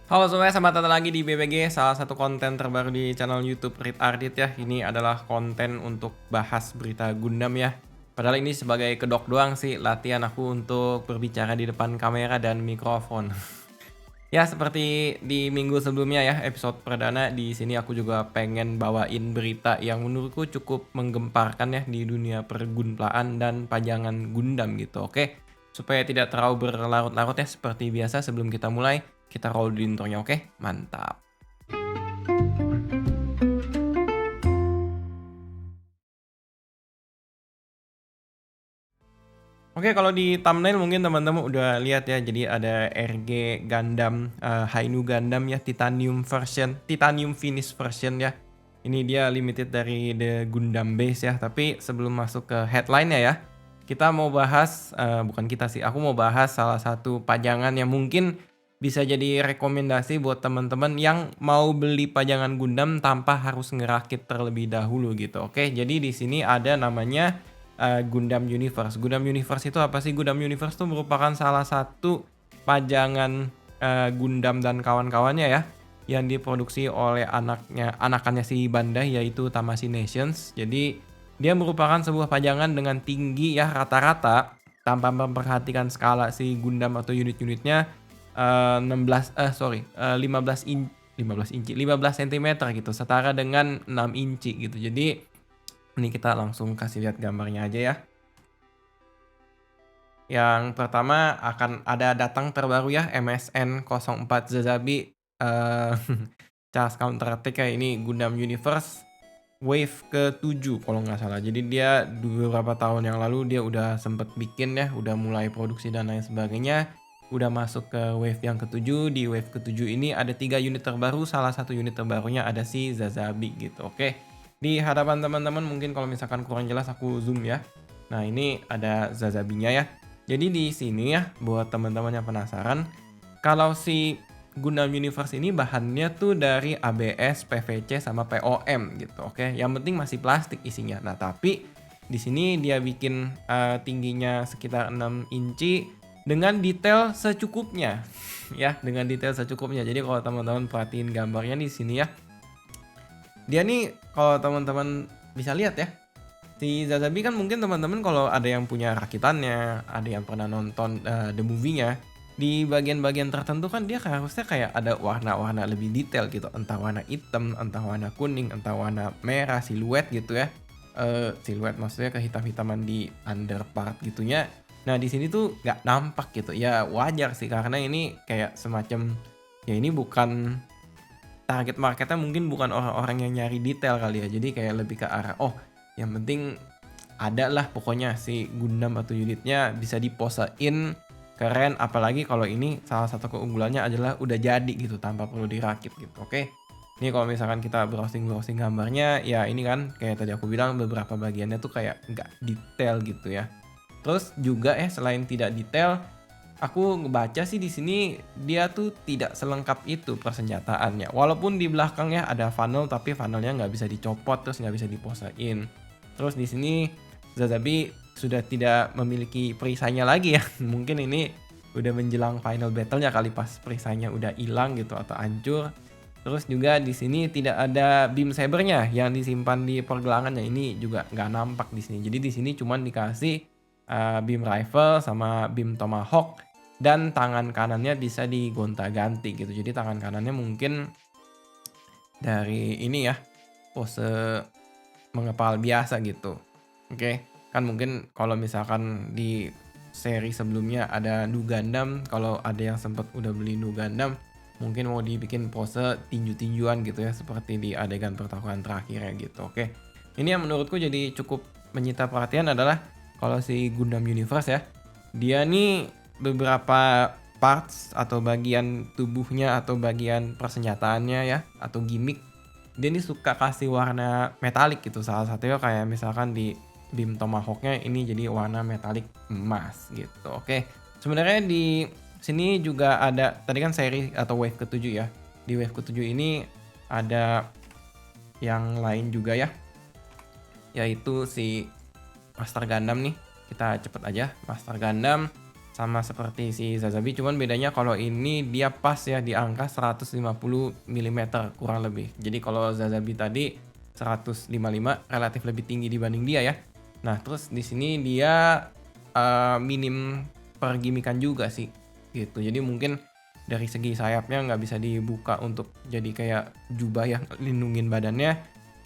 Halo semuanya, selamat datang lagi di BBG, salah satu konten terbaru di channel YouTube Read Ardit ya. Ini adalah konten untuk bahas berita Gundam ya. Padahal ini sebagai kedok doang sih, latihan aku untuk berbicara di depan kamera dan mikrofon. Ya, seperti di minggu sebelumnya ya, episode perdana di sini aku juga pengen bawain berita yang menurutku cukup menggemparkan ya di dunia pergunplaan dan pajangan Gundam gitu. Oke, supaya tidak terlalu berlarut-larut ya seperti biasa sebelum kita mulai, kita roll di intronya. Oke, mantap. Oke, kalau di thumbnail mungkin teman-teman udah lihat ya. Jadi ada RG Gundam, Hainu Gundam ya, Titanium version, Titanium finish version ya. Ini dia limited dari The Gundam Base ya. Tapi sebelum masuk ke headline-nya ya, kita mau bahas, bukan kita sih, aku mau bahas salah satu pajangan yang mungkin bisa jadi rekomendasi buat teman-teman yang mau beli pajangan Gundam tanpa harus ngerakit terlebih dahulu gitu. Oke, jadi di sini ada namanya Gundam Universe. Gundam Universe itu apa sih? Gundam Universe itu merupakan salah satu pajangan Gundam dan kawan-kawannya ya, yang diproduksi oleh anakannya si Bandai yaitu Tamashii Nations. Jadi dia merupakan sebuah pajangan dengan tinggi ya rata-rata tanpa memperhatikan skala si Gundam atau unit-unitnya 15 cm gitu, setara dengan 6 inci gitu. Jadi ini kita langsung kasih lihat gambarnya aja ya. Yang pertama akan ada datang terbaru ya, MSN04 Zazabi, Charge Counter Attack ya, ini Gundam Universe wave ke-7 kalau nggak salah. Jadi dia beberapa tahun yang lalu dia udah sempet bikin ya, udah mulai produksi dan lain sebagainya. Udah masuk ke wave yang ke-7. Di wave ke-7 ini ada 3 unit terbaru, salah satu unit terbarunya ada si Zazabi gitu. Oke. Di hadapan teman-teman mungkin kalau misalkan kurang jelas aku zoom ya. Nah, ini ada Zazabinya ya. Jadi di sini ya buat teman-teman yang penasaran, kalau si Gundam Universe ini bahannya tuh dari ABS, PVC sama POM gitu. Oke, yang penting masih plastik isinya. Nah, tapi di sini dia bikin tingginya sekitar 6 inci dengan detail secukupnya. Ya, dengan detail secukupnya. Jadi kalau teman-teman perhatiin gambarnya di sini ya. Dia nih kalau teman-teman bisa lihat ya, si Zazabi kan mungkin teman-teman kalau ada yang punya rakitannya, ada yang pernah nonton The Movie-nya, di bagian-bagian tertentu kan dia harusnya kayak ada warna-warna lebih detail gitu, entah warna hitam, entah warna kuning, entah warna merah, siluet gitu ya. Siluet maksudnya kehitam-hitaman di underpart gitunya. Nah, di sini tuh nggak nampak gitu. Ya wajar sih karena ini kayak semacam, ya ini bukan target marketnya, mungkin bukan orang-orang yang nyari detail kali ya. Jadi kayak lebih ke arah, oh yang penting ada lah pokoknya si Gundam atau unitnya bisa diposein keren, apalagi kalau ini salah satu keunggulannya adalah udah jadi gitu tanpa perlu dirakit gitu. Oke. Ini kalau misalkan kita browsing-browsing gambarnya, ya ini kan kayak tadi aku bilang beberapa bagiannya tuh kayak nggak detail gitu ya. Terus juga selain tidak detail, aku ngebaca sih di sini dia tuh tidak selengkap itu persenjataannya. Walaupun di belakangnya ada funnel, tapi funnelnya nggak bisa dicopot, terus nggak bisa diposain. Terus di sini Zazabi sudah tidak memiliki perisainya lagi ya. Mungkin ini udah menjelang final battle-nya kali, pas perisainya udah hilang gitu atau hancur. Terus juga di sini tidak ada beam sabernya yang disimpan di pergelangannya. Ini juga nggak nampak di sini. Jadi di sini cuman dikasih beam rifle sama beam tomahawk, dan tangan kanannya bisa digonta-ganti gitu. Jadi tangan kanannya mungkin dari ini ya, pose mengepal biasa gitu. Oke, kan mungkin kalau misalkan di seri sebelumnya ada Nu Gundam, kalau ada yang sempat udah beli Nu Gundam, mungkin mau dibikin pose tinju-tinjuan gitu ya, seperti di adegan pertarungan terakhir ya gitu. Oke, ini yang menurutku jadi cukup menyita perhatian adalah kalau si Gundam Universe ya, dia nih beberapa parts atau bagian tubuhnya atau bagian persenjataannya ya, atau gimmick, dia ini suka kasih warna metalik gitu. Salah satunya kayak misalkan di beam tomahawknya ini jadi warna metalik emas gitu. Oke, sebenarnya di sini juga ada, tadi kan seri atau wave ke-7 ya. Di wave ke-7 ini ada yang lain juga ya, yaitu si Master Gundam nih. Kita cepet aja, Master Gundam sama seperti si Zazabi, cuman bedanya kalau ini dia pas ya di angka 150 mm kurang lebih. Jadi kalau Zazabi tadi 155 relatif lebih tinggi dibanding dia ya. Nah, terus di sini dia minim pergimikan juga sih gitu. Jadi mungkin dari segi sayapnya nggak bisa dibuka untuk jadi kayak jubah yang lindungin badannya.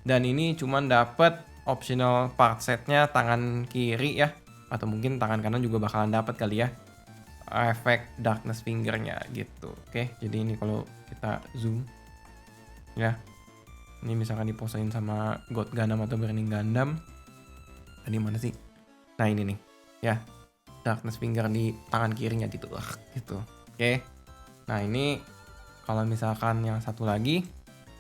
Dan ini cuman dapet optional part setnya tangan kiri ya, atau mungkin tangan kanan juga bakalan dapat kali ya, efek darkness fingernya gitu. Oke, jadi ini kalau kita zoom ya, ini misalkan diposein sama God Gundam atau Burning Gundam, tadi mana sih? Nah ini nih ya, darkness finger di tangan kirinya gitu gitu. Oke, nah ini kalau misalkan yang satu lagi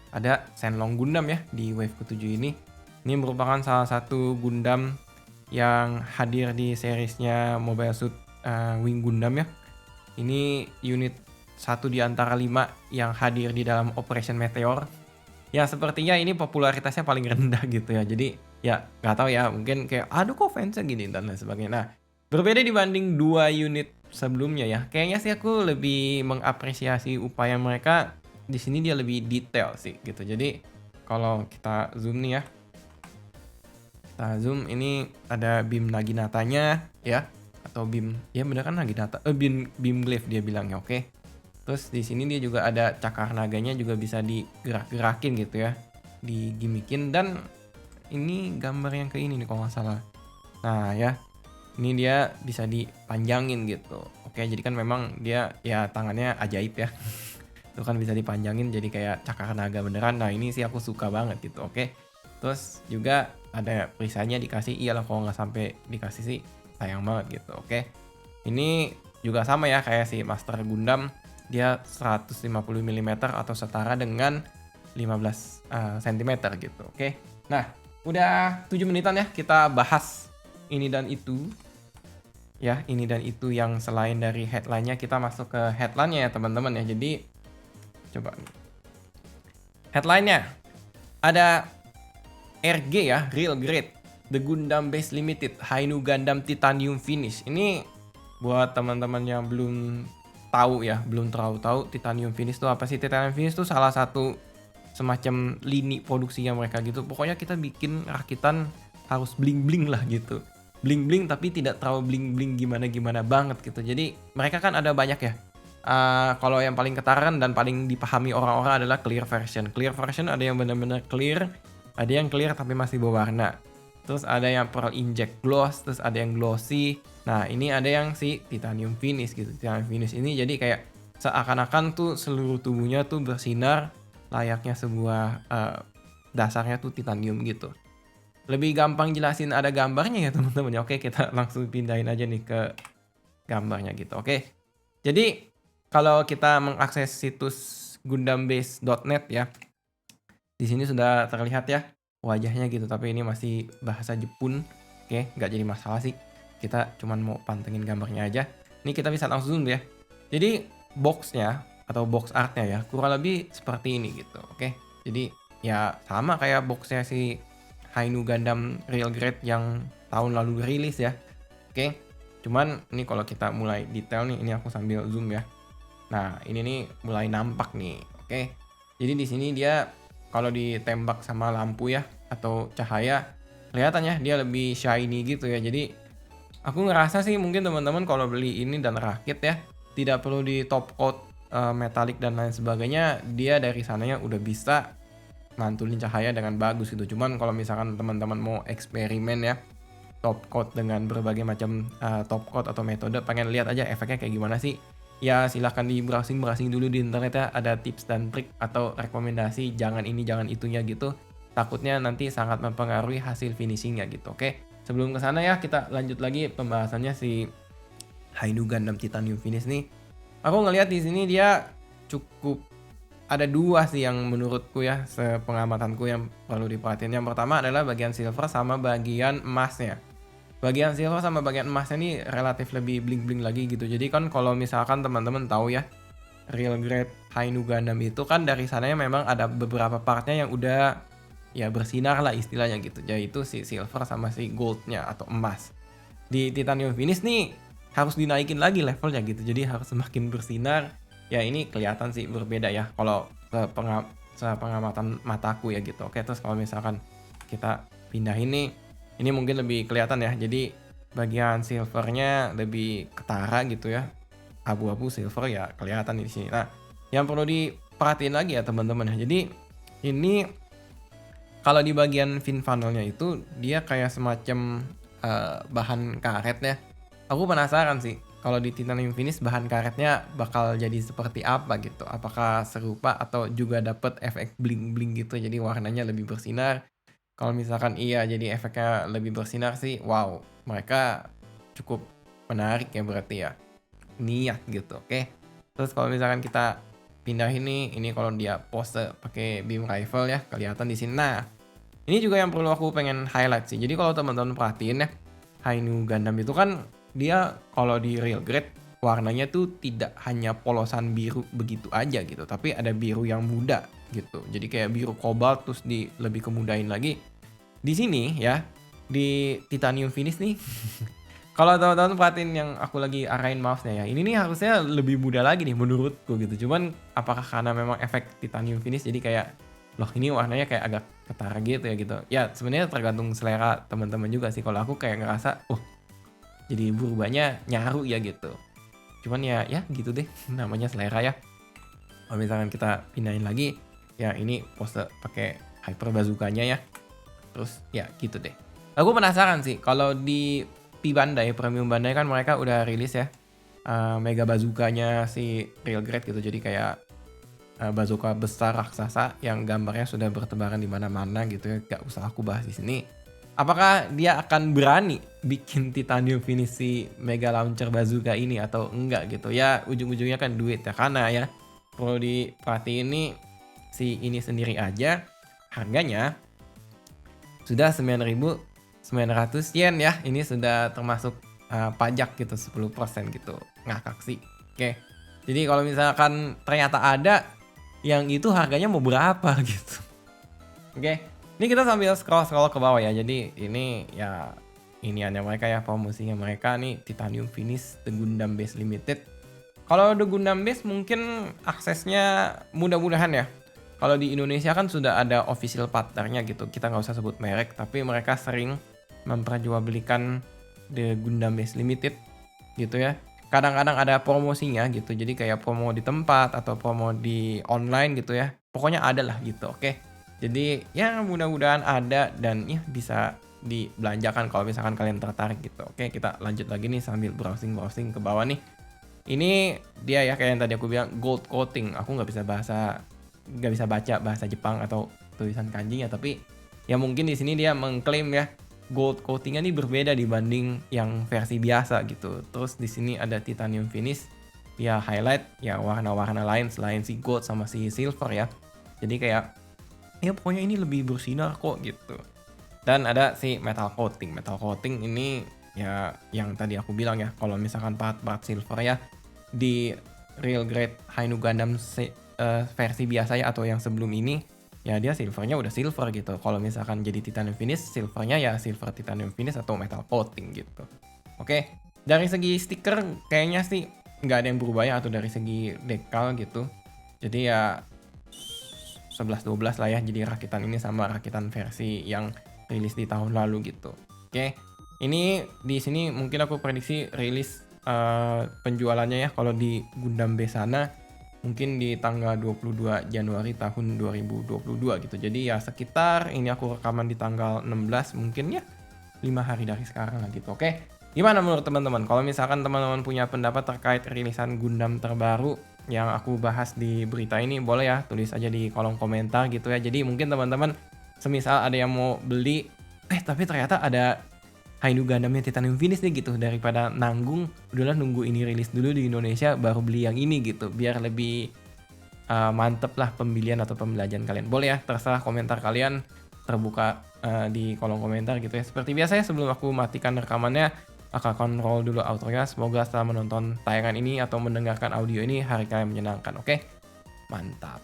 ada Shenlong Gundam ya di wave ke-7 ini. Ini merupakan salah satu Gundam yang hadir di seriesnya Mobile Suit Wing Gundam ya. Ini unit satu di antara 5 yang hadir di dalam Operation Meteor. Ya sepertinya ini popularitasnya paling rendah gitu ya. Jadi ya nggak tahu ya, mungkin kayak aduh kok fansnya gini dan lain sebagainya. Nah, berbeda dibanding 2 unit sebelumnya ya. Kayaknya sih aku lebih mengapresiasi upaya mereka. Di sini dia lebih detail sih gitu. Jadi kalau kita zoom nih ya. Kita zoom, ini ada beam Naginatanya ya, atau beam ya bener kan Naginata, beam glaive dia bilangnya. Oke. Terus di sini dia juga ada cakar naganya juga bisa digerak-gerakin gitu ya, digimikin. Dan ini gambar yang ke ini nih kalau nggak salah. Nah ya, ini dia bisa dipanjangin gitu. Oke, jadi kan memang dia ya tangannya ajaib ya. Itu kan bisa dipanjangin jadi kayak cakar naga beneran. Nah ini sih aku suka banget gitu. Oke. Terus juga ada perisainya dikasih, iyalah kalau nggak sampai dikasih sih sayang banget gitu. Oke. Ini juga sama ya kayak si Master Gundam, dia 150 mm atau setara dengan 15 cm gitu. Oke. Nah, udah 7 menitan ya kita bahas ini dan itu. Ya, ini dan itu yang selain dari headline-nya, kita masuk ke headline-nya ya teman-teman ya. Jadi coba headline-nya ada RG ya, Real Grade, The Gundam Base Limited, Hainu Gundam Titanium Finish. Ini buat teman-teman yang belum tahu ya, belum terlalu tahu Titanium Finish itu apa sih. Titanium Finish itu salah satu semacam lini produksinya mereka gitu. Pokoknya kita bikin rakitan harus bling-bling lah gitu. Bling-bling tapi tidak terlalu bling-bling gimana-gimana banget gitu. Jadi mereka kan ada banyak ya. Kalau yang paling ketara dan paling dipahami orang-orang adalah clear version. Clear version ada yang benar-benar clear, ada yang clear tapi masih berwarna. Terus ada yang pearl inject gloss, terus ada yang glossy. Nah, ini ada yang si titanium finish gitu. Titanium finish ini jadi kayak seakan-akan tuh seluruh tubuhnya tuh bersinar layaknya sebuah dasarnya tuh titanium gitu. Lebih gampang jelasin ada gambarnya ya teman-teman ya. Oke, kita langsung pindahin aja nih ke gambarnya gitu. Oke. Jadi kalau kita mengakses situs gundambase.net ya, di sini sudah terlihat ya wajahnya gitu, tapi ini masih bahasa Jepun. Oke, nggak jadi masalah sih. Kita cuman mau pantengin gambarnya aja. Ini kita bisa langsung zoom ya. Jadi boxnya atau box artnya ya kurang lebih seperti ini gitu. Oke, jadi ya sama kayak boxnya si Hainu Gundam Real Grade yang tahun lalu rilis ya. Oke, cuman ini kalau kita mulai detail nih, ini aku sambil zoom ya. Nah, ini nih mulai nampak nih. Oke. Jadi di sini dia kalau ditembak sama lampu ya atau cahaya, kelihatannya dia lebih shiny gitu ya. Jadi aku ngerasa sih mungkin teman-teman kalau beli ini dan rakit ya, tidak perlu di top coat metalik dan lain sebagainya. Dia dari sananya udah bisa mantulin cahaya dengan bagus gitu. Cuman kalau misalkan teman-teman mau eksperimen ya, top coat dengan berbagai macam top coat atau metode, pengen lihat aja efeknya kayak gimana sih, ya silahkan di browsing dulu di internet ya, ada tips dan trik atau rekomendasi jangan ini jangan itunya gitu, takutnya nanti sangat mempengaruhi hasil finishingnya gitu. Oke, sebelum kesana ya kita lanjut lagi pembahasannya si Hainu Gundam Titanium Finish nih. Aku ngelihat di sini dia cukup ada dua sih yang menurutku ya, sepengamatanku yang perlu diperhatiin. Yang pertama adalah bagian silver sama bagian emasnya. Bagian silver sama bagian emasnya ini relatif lebih bling-bling lagi gitu. Jadi kan kalau misalkan teman-teman tahu ya, Real Grade Hainu Gundam itu kan dari sananya memang ada beberapa partnya yang udah ya bersinar lah istilahnya gitu. Yaitu si silver sama si goldnya atau emas. Di Titanium Finish nih harus dinaikin lagi levelnya gitu. Jadi harus semakin bersinar. Ya ini kelihatan sih berbeda ya kalau sepengamatan mataku ya gitu. Oke, terus kalau misalkan kita pindah ini mungkin lebih kelihatan ya. Jadi bagian silvernya lebih ketara gitu ya. Abu-abu silver ya kelihatan di sini. Nah, yang perlu diperhatiin lagi ya teman-teman ya. Jadi ini kalau di bagian fin funnelnya itu dia kayak semacam bahan karet ya. Aku penasaran sih kalau di titanium finish bahan karetnya bakal jadi seperti apa gitu. Apakah serupa atau juga dapat efek bling-bling gitu jadi warnanya lebih bersinar. Kalau misalkan iya jadi efeknya lebih bersinar sih, wow, mereka cukup menarik ya berarti ya. Niat gitu, oke. Terus kalau misalkan kita pindah ini kalau dia pose pakai beam rifle ya, kelihatan di sini. Nah, ini juga yang perlu aku pengen highlight sih. Jadi kalau teman-teman perhatiin ya, Hainu Gundam itu kan dia kalau di real grade warnanya tuh tidak hanya polosan biru begitu aja gitu, tapi ada biru yang muda gitu. Jadi kayak biru kobalt terus lebih kemudahin lagi. Di sini ya, di titanium finish nih. Kalau teman-teman perhatiin yang aku lagi arahin mouse-nya ya, ini nih harusnya lebih mudah lagi nih menurutku gitu. Cuman apakah karena memang efek titanium finish jadi kayak loh ini warnanya kayak agak ketara gitu ya gitu. Ya sebenarnya tergantung selera teman-teman juga sih. Kalau aku kayak ngerasa, jadi berubahnya nyaru ya gitu. Cuman ya gitu deh namanya selera ya. Kalau misalkan kita pindahin lagi, ya ini pose pakai hyper bazooka-nya ya. Terus ya gitu deh. Aku penasaran sih kalau di P Bandai, Premium Bandai kan mereka udah rilis ya Mega Bazooka-nya si Real Grade gitu. Jadi kayak bazooka besar raksasa yang gambarnya sudah bertebaran di mana-mana gitu ya. Gak usah aku bahas di sini. Apakah dia akan berani bikin titanium finish si Mega Launcher Bazooka ini atau enggak gitu. Ya ujung-ujungnya kan duit ya. Karena ya perlu diperhatiin nih si ini sendiri aja harganya sudah 9.900 yen ya. Ini sudah termasuk pajak gitu 10% gitu. Ngakak sih. Oke. Jadi kalau misalkan ternyata ada yang itu harganya mau berapa gitu. Oke. Ini kita sambil scroll ke bawah ya. Jadi ini ya iniannya mereka ya, promosinya mereka nih Titanium Finish The Gundam Base Limited. Kalau The Gundam Base mungkin aksesnya mudah-mudahan ya. Kalau di Indonesia kan sudah ada official partnernya gitu. Kita nggak usah sebut merek, tapi mereka sering memperjualbelikan The Gundam Base Limited gitu ya. Kadang-kadang ada promosinya gitu. Jadi kayak promo di tempat atau promo di online gitu ya. Pokoknya ada lah gitu, oke. Jadi ya mudah-mudahan ada dan ya bisa dibelanjakan kalau misalkan kalian tertarik gitu. Oke, kita lanjut lagi nih sambil browsing ke bawah nih. Ini dia ya kayak yang tadi aku bilang gold coating. Aku nggak bisa baca bahasa Jepang atau tulisan kanjinya, tapi ya mungkin di sini dia mengklaim ya gold coatingnya ini berbeda dibanding yang versi biasa gitu. Terus di sini ada titanium finish, ya highlight ya warna-warna lain selain si gold sama si silver ya. Jadi kayak ya pokoknya ini lebih bersinar kok gitu. Dan ada si metal coating. Metal coating ini ya yang tadi aku bilang ya, kalau misalkan part-part silver ya di real grade Hainu Gundam versi biasa ya atau yang sebelum ini ya dia silvernya udah silver gitu. Kalau misalkan jadi titanium finish, silvernya ya silver titanium finish atau metal coating gitu. Oke, dari segi stiker kayaknya sih nggak ada yang berubah ya, atau dari segi decal gitu. Jadi ya 11-12 lah ya, jadi rakitan ini sama rakitan versi yang rilis di tahun lalu gitu. Oke, ini di sini mungkin aku prediksi rilis penjualannya ya kalau di Gundam Base sana mungkin di tanggal 22 Januari tahun 2022 gitu. Jadi ya sekitar ini aku rekaman di tanggal 16 mungkin ya 5 hari dari sekarang lah gitu. Oke. Gimana menurut teman-teman? Kalau misalkan teman-teman punya pendapat terkait rilisan Gundam terbaru yang aku bahas di berita ini, boleh ya tulis aja di kolom komentar gitu ya. Jadi mungkin teman-teman semisal ada yang mau beli tapi ternyata ada Hainu Gundamnya Titanium Finish nih gitu, daripada nanggung udahlah nunggu ini rilis dulu di Indonesia baru beli yang ini gitu, biar lebih mantep lah pembelian atau pembelajaran kalian. Boleh ya, terserah komentar kalian terbuka di kolom komentar gitu ya. Seperti biasa ya, sebelum aku matikan rekamannya akan kontrol dulu autonya. Semoga setelah menonton tayangan ini atau mendengarkan audio ini hari kalian menyenangkan. Oke, mantap.